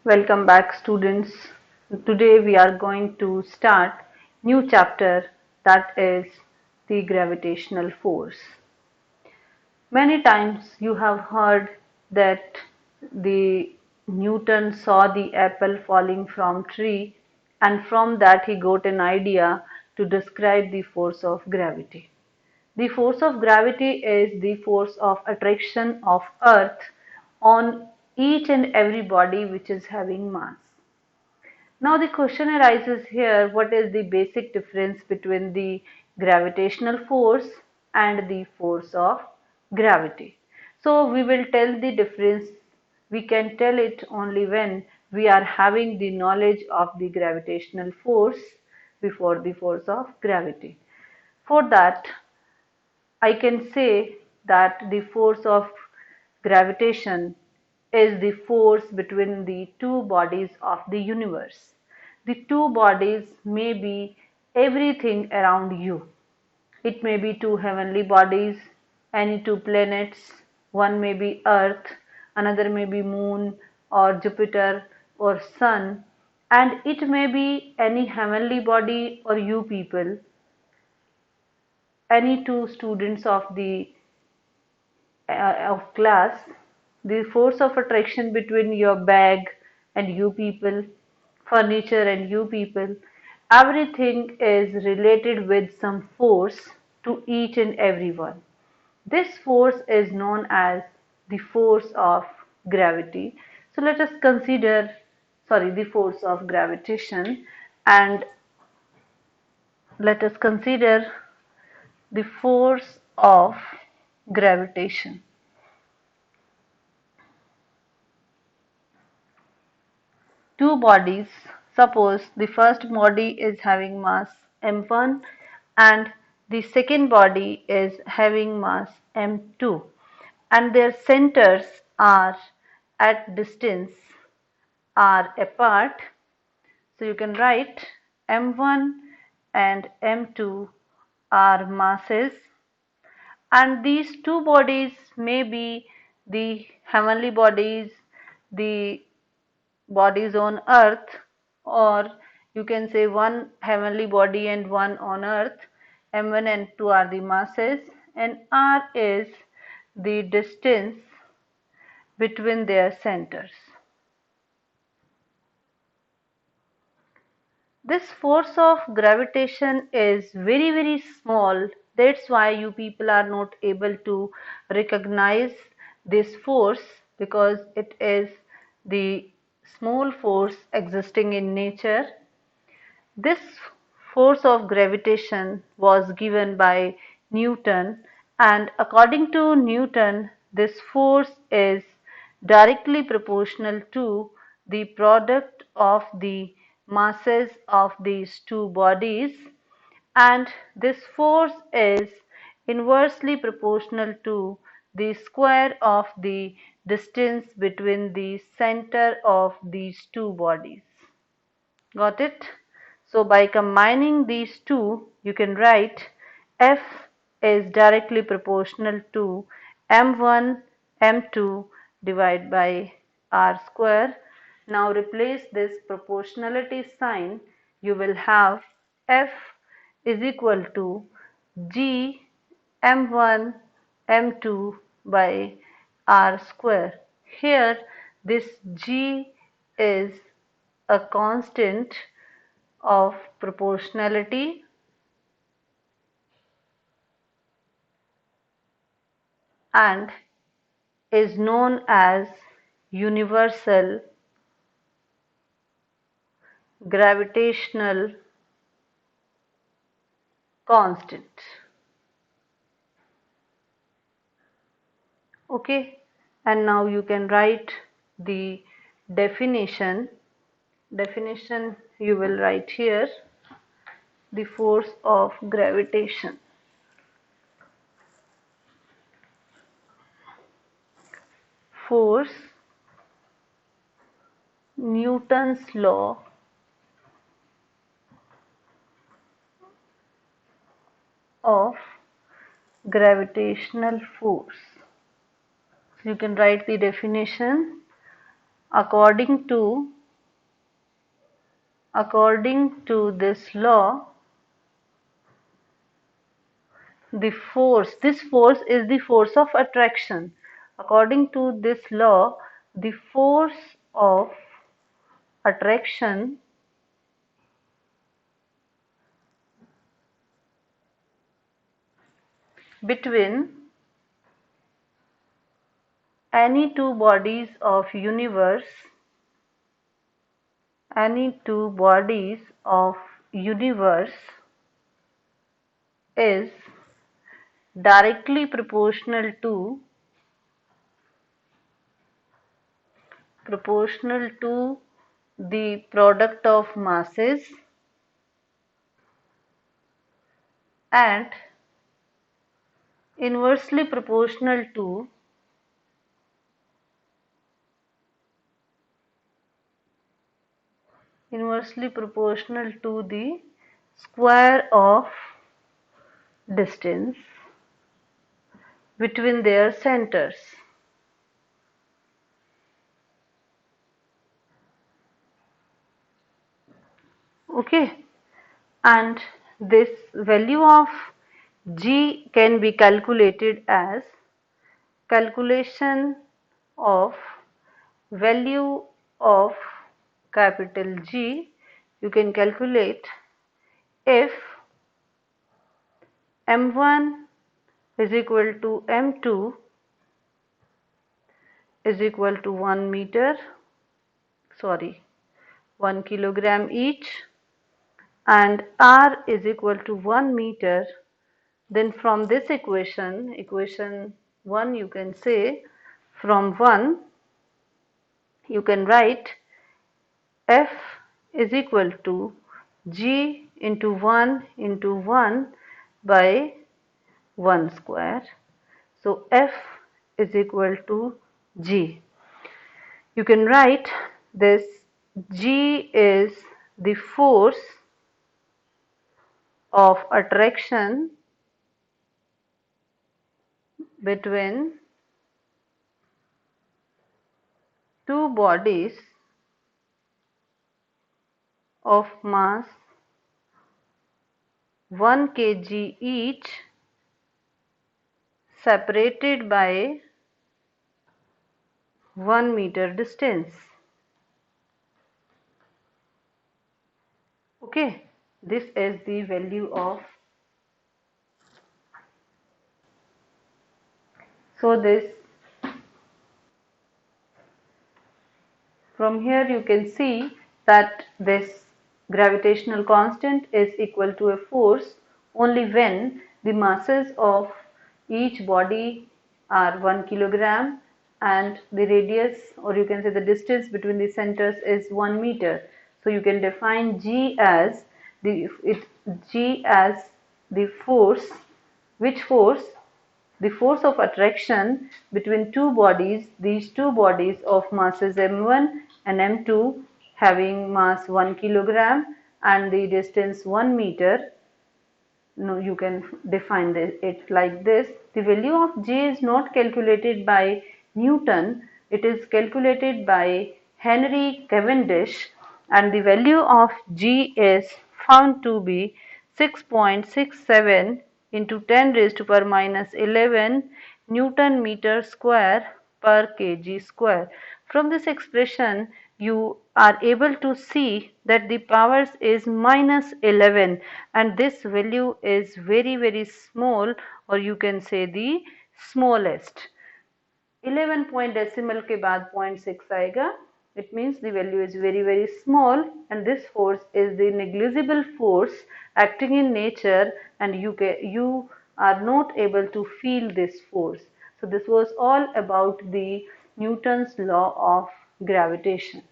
Welcome back, students. Today we are going to start new chapter, that is the gravitational force. Many times you have heard that the Newton saw the apple falling from tree, and from that he got an idea to describe the force of gravity. The force of gravity is the force of attraction of earth on each and every body which is having mass. Now the question arises here, what is the basic difference between the gravitational force and the force of gravity? So we will tell the difference. We can tell it only when we are having the knowledge of the gravitational force before the force of gravity. For that, I can say that the force of gravitation is the force between the two bodies of the universe. The two bodies may be everything around you. It may be two heavenly bodies, any two planets, one may be Earth, another may be Moon or Jupiter or Sun, and it may be any heavenly body or you people, any two students of class, the force of attraction between your bag and you people, furniture and you people, everything is related with some force to each and every one. This force is known as the force of gravity. So let us consider, sorry, the force of gravitation, and let us consider the force of gravitation. Two bodies, suppose the first body is having mass m1 and the second body is having mass m2, and their centers are at distance, are apart. So you can write m1 and m2 are masses, and these two bodies may be the heavenly bodies, the bodies on earth, or you can say one heavenly body and one on earth. M1 and 2 are the masses, and R is the distance between their centers. This force of gravitation is very small. That's why you people are not able to recognize this force, because it is the small force existing in nature. This force of gravitation was given by Newton, and according to Newton, this force is directly proportional to the product of the masses of these two bodies, and this force is inversely proportional to the square of the distance between the center of these two bodies. Got it? So by combining these two, you can write F is directly proportional to m1 m2 divided by r square. Now replace this proportionality sign. You will have F is equal to G m1 m2 by r square. Here this G is a constant of proportionality, and is known as universal gravitational constant. Okay, and now you can write the definition. Definition you will write here, the force of gravitation. Force, Newton's law of gravitational force. So you can write the definition. according to this law, this force is the force of attraction. According to this law, the force of attraction between any two bodies of universe is directly proportional to the product of masses and inversely proportional to the square of distance between their centers. Okay, and this value of G can be calculated as calculation of value of capital G. You can calculate if M1 is equal to M2 is equal to 1 kilogram each, and R is equal to 1 meter, then from this equation 1, you can say, from 1 you can write F is equal to G into 1 by 1 square. So F is equal to G. You can write this G is the force of attraction between two bodies of mass 1 kg each, separated by 1 meter distance. Okay, this is the value of. So this, from here you can see that this gravitational constant is equal to a force only when the masses of each body are 1 kilogram and the radius, or you can say the distance between the centers, is 1 meter. So you can define G as the force. Which force? The force of attraction between two bodies, these two bodies of masses M1 and M2 having mass 1 kilogram and the distance 1 meter. No, you can define it like this. The value of G is not calculated by Newton, it is calculated by Henry Cavendish, and the value of G is found to be 6.67 into 10 raised to power minus 11 Newton meter square per kg square. From this expression, you are able to see that the powers is minus 11 and this value is very small, or you can say the smallest. 11 point decimal के बाद 0.6 आएगा. It means the value is very small, and this force is the negligible force acting in nature, and you are not able to feel this force. So this was all about the Newton's law of gravitation.